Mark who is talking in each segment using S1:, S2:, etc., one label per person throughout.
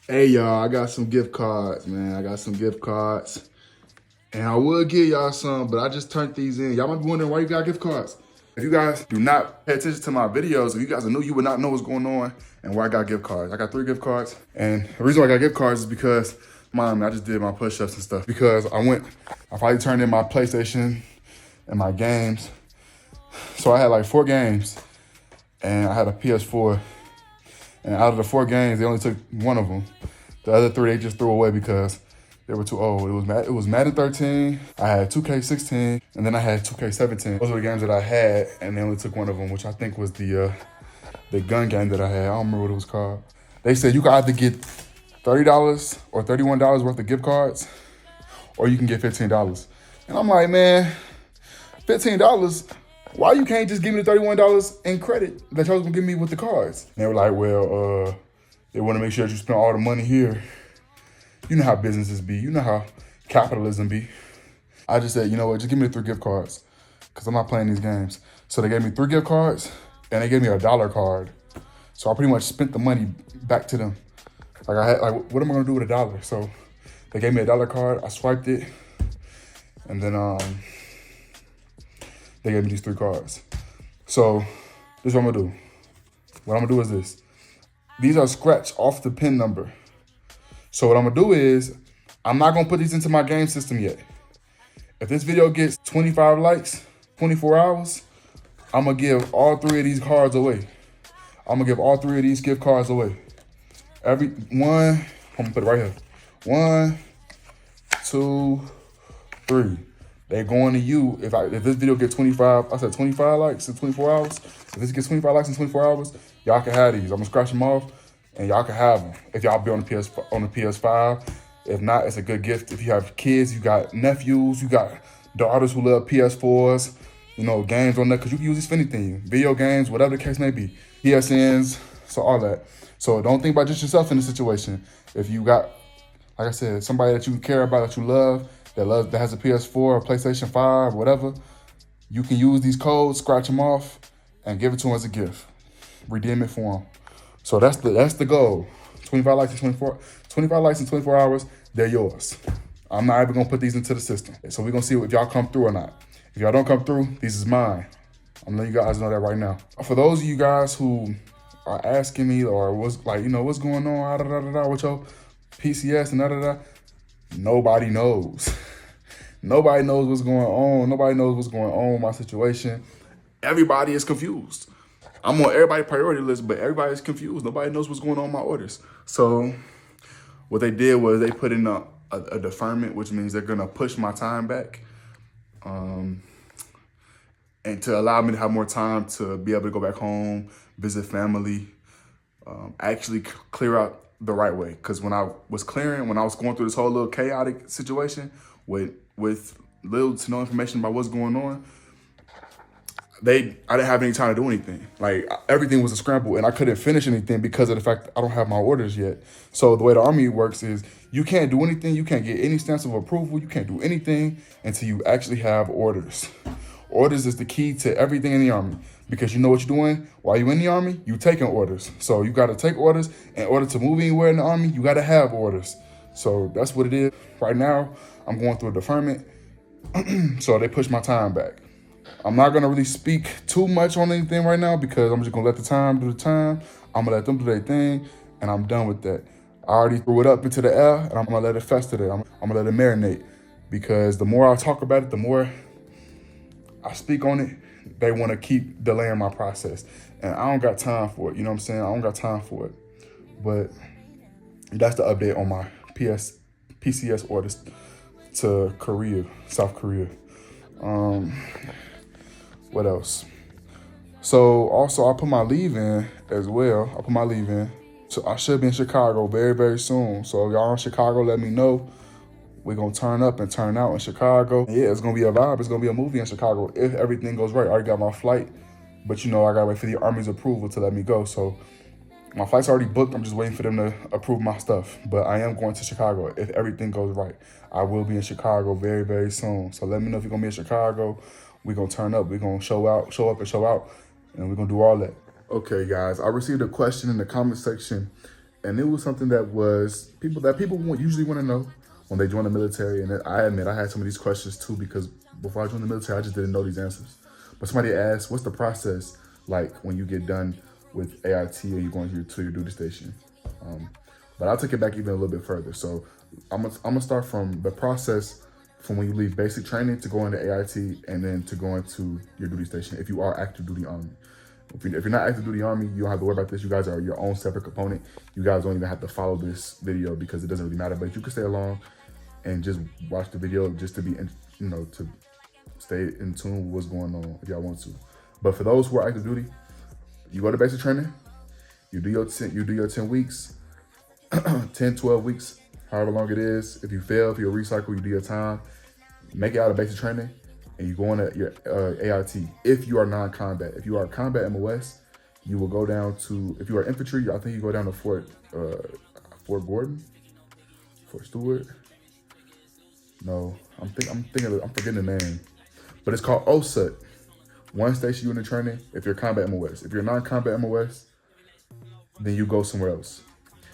S1: Hey y'all, I got some gift cards, man. I got some gift cards. And I would give y'all some, but I just turned these in. Y'all might be wondering why you got gift cards. If you guys do not pay attention to my videos, if you guys are new, you would not know what's going on and why I got gift cards. I got 3 gift cards. And the reason why I got gift cards is because, I just did my push-ups and stuff. Because I finally turned in my PlayStation and my games. So I had like 4 games and I had a PS4. And out of the 4 games, they only took one of them. The other 3 they just threw away because they were too old. It was Madden 13, I had 2K16, and then I had 2K17. Those were the games that I had, and they only took one of them, which I think was the gun game that I had. I don't remember what it was called. They said you could either get $30 or $31 worth of gift cards, or you can get $15. And I'm like, man, $15? Why you can't just give me the $31 in credit that y'all was gonna give me with the cards? And they were like, well, they wanna make sure that you spend all the money here. You know how businesses be, you know how capitalism be. I just said, you know what, just give me the 3 gift cards because I'm not playing these games. So they gave me 3 gift cards and they gave me a $1 card. So I pretty much spent the money back to them. What am I gonna do with $1? So they gave me a $1 card, I swiped it, and then they gave me these 3 cards. So this is what I'm gonna do. What I'm gonna do is this. These are scratched off the PIN number. So what I'm gonna do is, I'm not gonna put these into my game system yet. If this video gets 25 likes, 24 hours, I'm gonna give all 3 of these cards away. I'm gonna give all 3 of these gift cards away. Every one, I'm gonna put it right here. 1, 2, 3. They're going to you. If this video gets 25 likes in 24 hours. If this gets 25 likes in 24 hours, y'all can have these. I'm gonna scratch them off, and y'all can have them. If y'all be on the PS5. If not, it's a good gift. If you have kids, you got nephews, you got daughters who love PS4s, games on that, because you can use this for anything. Video games, whatever the case may be. PSNs, so all that. So don't think about just yourself in the situation. If you got, like I said, somebody that you care about, that you love, that has a PS4 or PlayStation 5, whatever, you can use these codes, scratch them off, and give it to them as a gift. Redeem it for them. So that's the goal. 25 likes in 24 hours, they're yours. I'm not even gonna put these into the system. So we're gonna see if y'all come through or not. If y'all don't come through, this is mine. I'm letting you guys know that right now. For those of you guys who are asking me or what's going on, with your PCS and da. Nobody knows. Nobody knows what's going on. Nobody knows what's going on with my situation. Everybody is confused. I'm on everybody's priority list, but everybody's confused. Nobody knows what's going on with my orders. So what they did was they put in a deferment, which means they're gonna push my time back, and to allow me to have more time to be able to go back home, visit family, actually clear out the right way. Because when I was going through this whole little chaotic situation with little to no information about what's going on, I didn't have any time to do anything. Like, everything was a scramble, and I couldn't finish anything because of the fact that I don't have my orders yet. So the way the Army works is you can't do anything, you can't get any stamps of approval, you can't do anything until you actually have orders. Orders is the key to everything in the Army, because you know what you're doing while you're in the Army, you taking orders. So you gotta take orders. In order to move anywhere in the Army, you gotta have orders. So that's what it is. Right now, I'm going through a deferment, so they pushed my time back. I'm not gonna really speak too much on anything right now because I'm just gonna let the time do the time. I'm gonna let them do their thing, and I'm done with that. I already threw it up into the air, and I'm gonna let it fester there. I'm gonna let it marinate, because the more I talk about it, the more I speak on it, they wanna keep delaying my process. And I don't got time for it, you know what I'm saying? I don't got time for it. But that's the update on my PCS orders to South Korea. What else? So also I put my leave in as well. So I should be in Chicago very, very soon. So if y'all in Chicago, let me know. We're gonna turn up and turn out in Chicago. Yeah, it's gonna be a vibe. It's gonna be a movie in Chicago if everything goes right. I already got my flight, but I gotta wait for the Army's approval to let me go. So my flight's already booked. I'm just waiting for them to approve my stuff. But I am going to Chicago if everything goes right. I will be in Chicago very, very soon. So let me know if you're gonna be in Chicago. We're gonna turn up. We're gonna show up and we're gonna do all that. Okay, guys, I received a question in the comment section, And it was something that people usually want to know when they join the military. And I admit I had some of these questions too, because before I joined the military, I just didn't know these answers. But somebody asked, what's the process like when you get done with AIT and you're going to your duty station? But I'll take it back even a little bit further. So I'm gonna start from the process from when you leave basic training to go into AIT and then to go into your duty station if you are active duty Army. If you're not active duty Army, you don't have to worry about this. You guys are your own separate component. You guys don't even have to follow this video because it doesn't really matter. But you can stay along and just watch the video just to be, to stay in tune with what's going on if y'all want to. But for those who are active duty, you go to basic training, you do your 10 weeks, 10, 12 weeks, however long it is. If you fail, if you're recycle, you do your time, make it out of basic training, and you go on your AIT. If you are non-combat, if you are combat MOS, you will go down to, if you are infantry, I think you go down to Fort Gordon, Fort Stewart. No, I'm forgetting the name, but it's called OSUT. One station unit training. If you're combat MOS, if you're non-combat MOS, then you go somewhere else.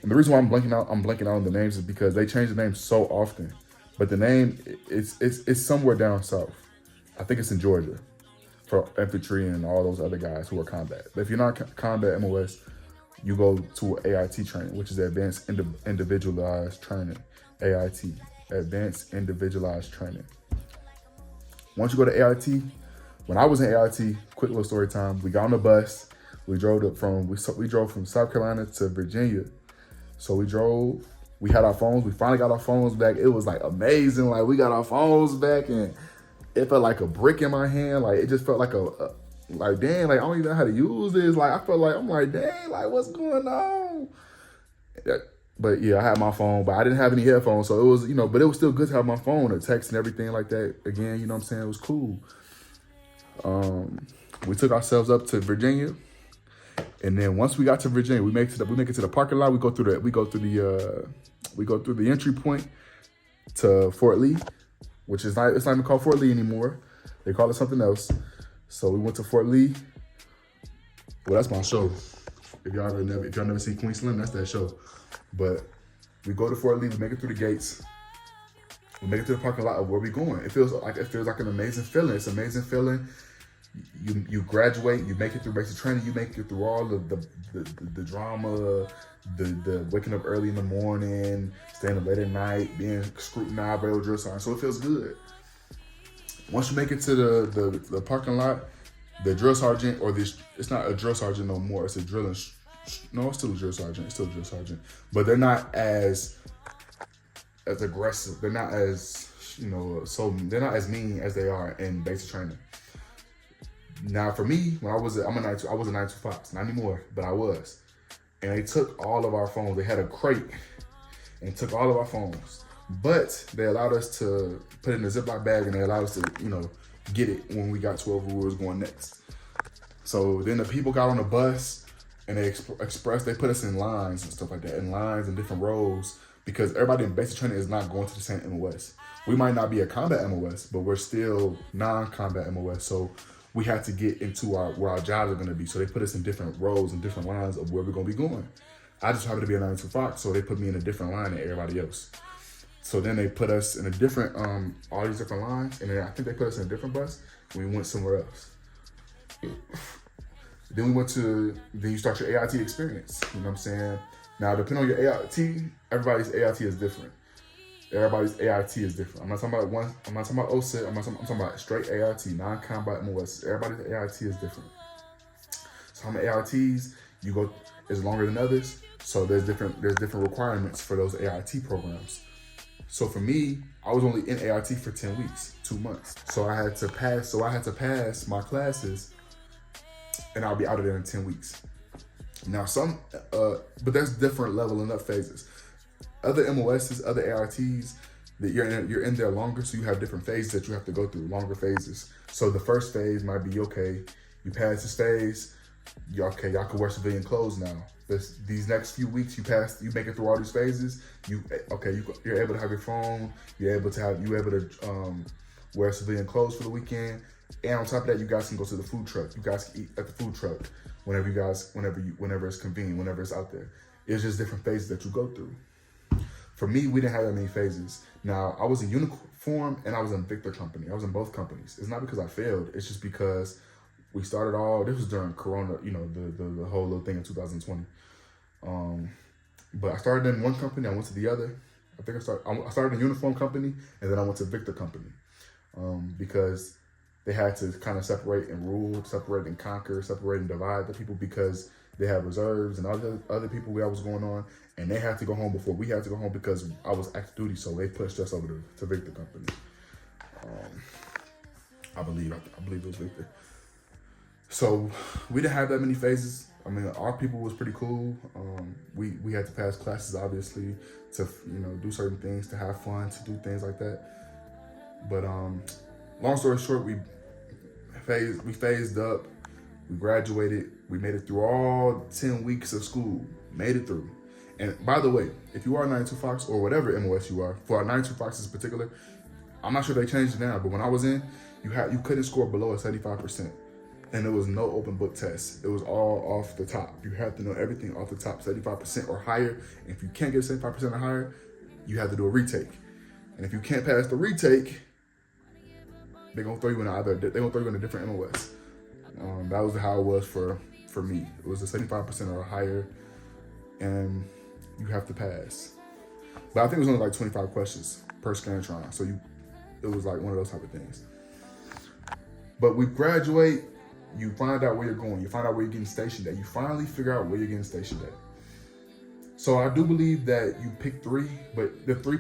S1: And the reason why I'm blanking out on the names is because they change the name so often. But the name it's somewhere down south. I think it's in Georgia for infantry and all those other guys who are combat. But if you're not combat MOS, you go to AIT training, which is Advanced Individualized Training. AIT, Advanced Individualized Training. Once you go to AIT, when I was in AIT, quick little story time. We got on the bus. We drove from South Carolina to Virginia. So we had our phones. We finally got our phones back. It was like amazing. Like we got our phones back and it felt like a brick in my hand. Like it just felt like like, dang, like I don't even know how to use this. Like I felt like, I'm like, dang, like what's going on? But yeah, I had my phone, but I didn't have any headphones. So it was, but it was still good to have my phone or text and everything like that. Again, you know what I'm saying? It was cool. We took ourselves up to Virginia. And then once we got to Virginia, we make it to the parking lot. We go through the entry point to Fort Lee, which is it's not even called Fort Lee anymore. They call it something else. So we went to Fort Lee. Well, that's my show. If y'all never seen Queen Slim, that's that show. But we go to Fort Lee. We make it through the gates. We make it to the parking lot of where we going. It feels like an amazing feeling. It's an amazing feeling. You graduate, you make it through basic training, you make it through all the drama, the waking up early in the morning, staying up late at night, being scrutinized by your drill sergeant. So it feels good. Once you make it to the parking lot, the drill sergeant, it's not a drill sergeant no more, it's a drilling, no, it's still a drill sergeant, but they're not as aggressive, they're not as, they're not as mean as they are in basic training. Now for me, when I was a 925, not anymore, but I was. And they took all of our phones. They had a crate and took all of our phones. But they allowed us to put it in a Ziploc bag and they allowed us to, get it when we got to wherever we was going next. So then the people got on the bus and they they put us in lines and stuff like that, in lines and different rows, because everybody in basic training is not going to the same MOS. We might not be a combat MOS, but we're still non-combat MOS. So we had to get into where our jobs are going to be. So they put us in different rows and different lines of where we're going to be going. I just happened to be a 925, so they put me in a different line than everybody else. So then they put us in a different, all these different lines, and then I think they put us in a different bus, and we went somewhere else. Then you start your AIT experience, you know what I'm saying? Now, depending on your AIT, everybody's AIT is different. Everybody's AIT is different. I'm not talking about OSIT, I'm talking about straight AIT, non-combat MOS. Everybody's AIT is different. Some AITs, is longer than others, so there's different requirements for those AIT programs. So for me, I was only in AIT for 10 weeks, 2 months. So I had to pass my classes and I'll be out of there in 10 weeks. Now but there's different leveling up phases. Other MOSs, other AITs, that you're in there longer, so you have different phases that you have to go through, longer phases. So the first phase might be, okay, you pass this phase, y'all can wear civilian clothes now. These next few weeks, you make it through all these phases. You're able to have your phone. You're able to wear civilian clothes for the weekend. And on top of that, you guys can go to the food truck. You guys can eat at the food truck whenever it's convenient, whenever it's out there. It's just different phases that you go through. For me, we didn't have that many phases. Now, I was in uniform and I was in Victor company. I was in both companies. It's not because I failed. It's just because we started this was during Corona, the whole little thing in 2020. But I started in one company, I went to the other. I started in uniform company, and then I went to Victor company, because they had to kind of separate and rule, separate and conquer, separate and divide the people, because they had reserves and other people that was going on, and they had to go home before we had to go home because I was active duty, so they pushed us over to Victor company. I believe it was Victor. So we didn't have that many phases. I mean, our people was pretty cool. We had to pass classes, obviously, to do certain things, to have fun, to do things like that. But long story short, we phased up, we graduated, we made it through all 10 weeks of school, made it through. And by the way, if you are a 92 Fox or whatever MOS you are, for our 92 Foxes in particular, I'm not sure they changed it now, but when I was in, you couldn't score below a 75%. And there was no open book test. It was all off the top. You have to know everything off the top, 75% or higher. And if you can't get 75% or higher, you have to do a retake. And if you can't pass the retake, they're gonna throw you in a different MOS. That was how it was for me. It was a 75% or higher, and you have to pass. But I think it was only like 25 questions per Scantron. So it was like one of those type of things. But we graduate, you find out where you're going. You find out where you're getting stationed at. You finally figure out where you're getting stationed at. So I do believe that you pick three, but the three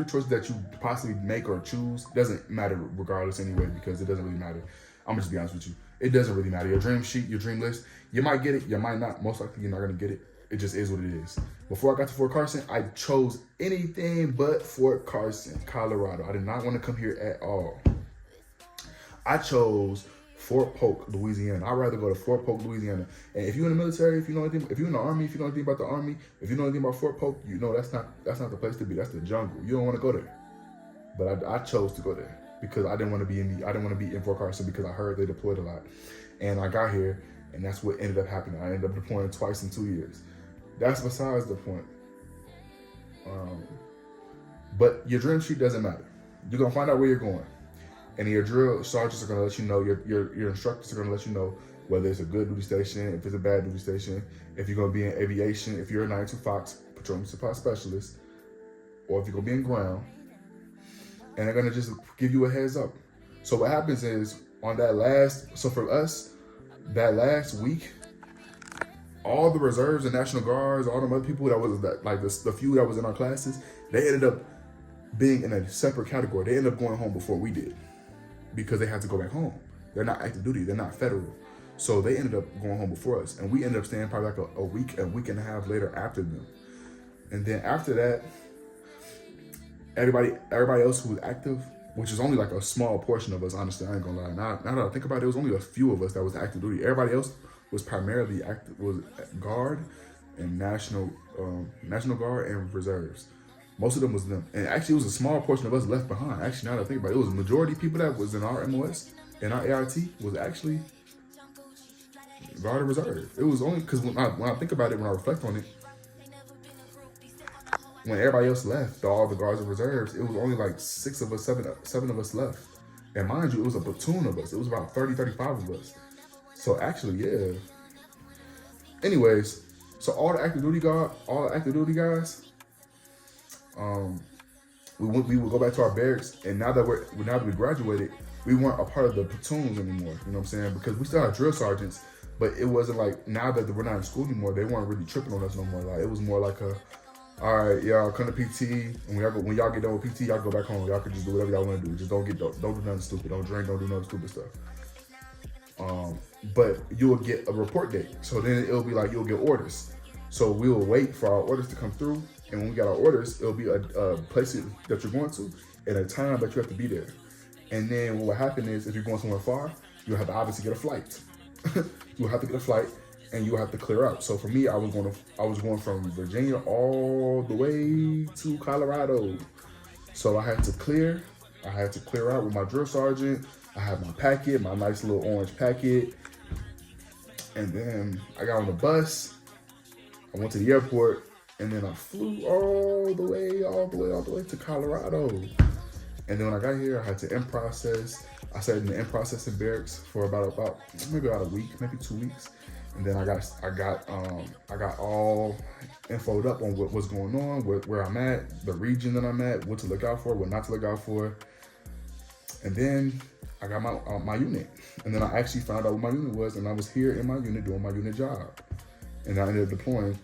S1: choices that you possibly make or choose doesn't matter regardless anyway, because it doesn't really matter. I'm just be honest with you. It doesn't really matter. Your dream sheet, your dream list, you might get it, you might not. Most likely you're not gonna get it. It just is what it is. Before I got to Fort Carson, I chose anything but Fort Carson, Colorado. I did not want to come here at all. I chose Fort Polk, Louisiana. I'd rather go to Fort Polk, Louisiana. And if you're in the military, if you know anything, if you're in the Army, if you know anything about the Army, if you know anything about Fort Polk, you know that's not the place to be. That's the jungle. You don't want to go there. But I chose to go there because I didn't want to be in Fort Carson because I heard they deployed a lot. And I got here, and that's what ended up happening. I ended up deploying twice in 2 years. That's besides the point. But your dream sheet doesn't matter. You're gonna find out where you're going. And your drill sergeants are going to let you know, your instructors are going to let you know whether it's a good duty station, if it's a bad duty station, if you're going to be in aviation, if you're a 92 Fox Petroleum Supply Specialist, or if you're going to be in ground. And they're going to just give you a heads up. So what happens is, for us, that last week, all the reserves and National Guards, all the other people the few that was in our classes, they ended up being in a separate category. They ended up going home before we did, because they had to go back home. They're not active duty, they're not federal. So they ended up going home before us. And we ended up staying probably like a week and a half later after them. And then after that, everybody else who was active, which is only like a small portion of us, honestly, I ain't gonna lie. Now that I think about it, it was only a few of us that was active duty. Everybody else was primarily was Guard and National Guard and Reserves. Most of them was them. And actually, it was a small portion of us left behind. Actually, now that I think about it, it was a majority of people that was in our MOS and our AIT was actually Guard and Reserve. It was only because when I think about it, when I reflect on it, when everybody else left, all the Guards and Reserves, it was only like 6 of us, 7 of us left. And mind you, it was a platoon of us. It was about 30, 35 of us. So actually, yeah. Anyways, so all the active duty guys, we would go back to our barracks, and now that we graduated, we weren't a part of the platoons anymore. You know what I'm saying? Because we still had drill sergeants, but it wasn't like, now that we're not in school anymore, they weren't really tripping on us no more. Like, it was more like all right, y'all come to PT, and when y'all get done with PT, y'all go back home. Y'all can just do whatever y'all want to do. Just don't do nothing stupid. Don't drink. Don't do nothing stupid stuff. But you'll get a report date. So then it'll be like you'll get orders. So we will wait for our orders to come through. And when we got our orders, it'll be a place that you're going to and a time that you have to be there. And then what will happen is, if you're going somewhere far, you'll have to obviously get a flight. You'll have to get a flight, and you'll have to clear out. So for me, I was going from Virginia all the way to Colorado. So I had to clear out with my drill sergeant. I had my packet, my nice little orange packet. And then I got on the bus. I went to the airport. And then I flew all the way to Colorado. And then when I got here, I had to in-process. I stayed in the in-processing barracks for maybe about a week, maybe 2 weeks. And then I got all infoed up on what was going on, where I'm at, the region that I'm at, what to look out for, what not to look out for. And then I got my unit. And then I actually found out what my unit was, and I was here in my unit doing my unit job. And I ended up deploying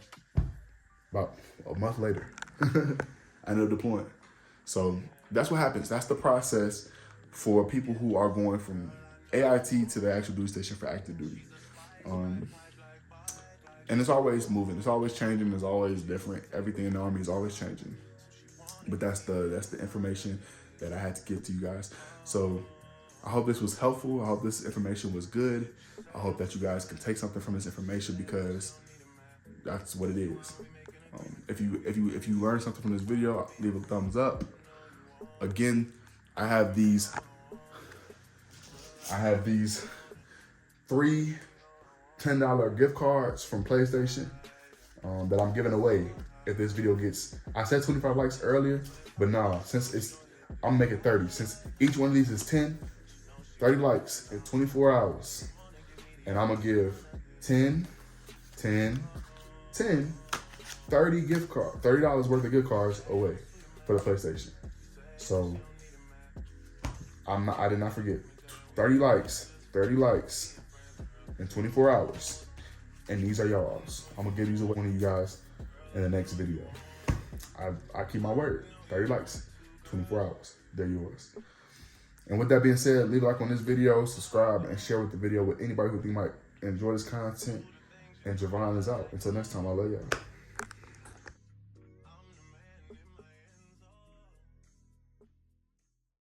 S1: about a month later. I ended up deploying. So that's what happens. That's the process for people who are going from AIT to the actual duty station for active duty. And it's always moving. It's always changing. It's always different. Everything in the Army is always changing. But that's the information that I had to give to you guys. So I hope this was helpful. I hope this information was good. I hope that you guys can take something from this information, because that's what it is. If you learned something from this video, leave a thumbs up. Again, I have these 3 $10 gift cards from PlayStation that I'm giving away if this video gets, I said 25 likes earlier, but nah, I'm making 30. Since each one of these is 10, 30 likes in 24 hours. And I'm gonna give 10, 30 gift cards, $30 worth of gift cards away for the PlayStation. So I did not forget. 30 likes in 24 hours. And these are y'all's. I'm gonna give these away to one of you guys in the next video. I keep my word. 30 likes, 24 hours. They're yours. And with that being said, leave a like on this video, subscribe, and share the video with anybody who think might enjoy this content. And Issjivan is out. Until next time, I love y'all.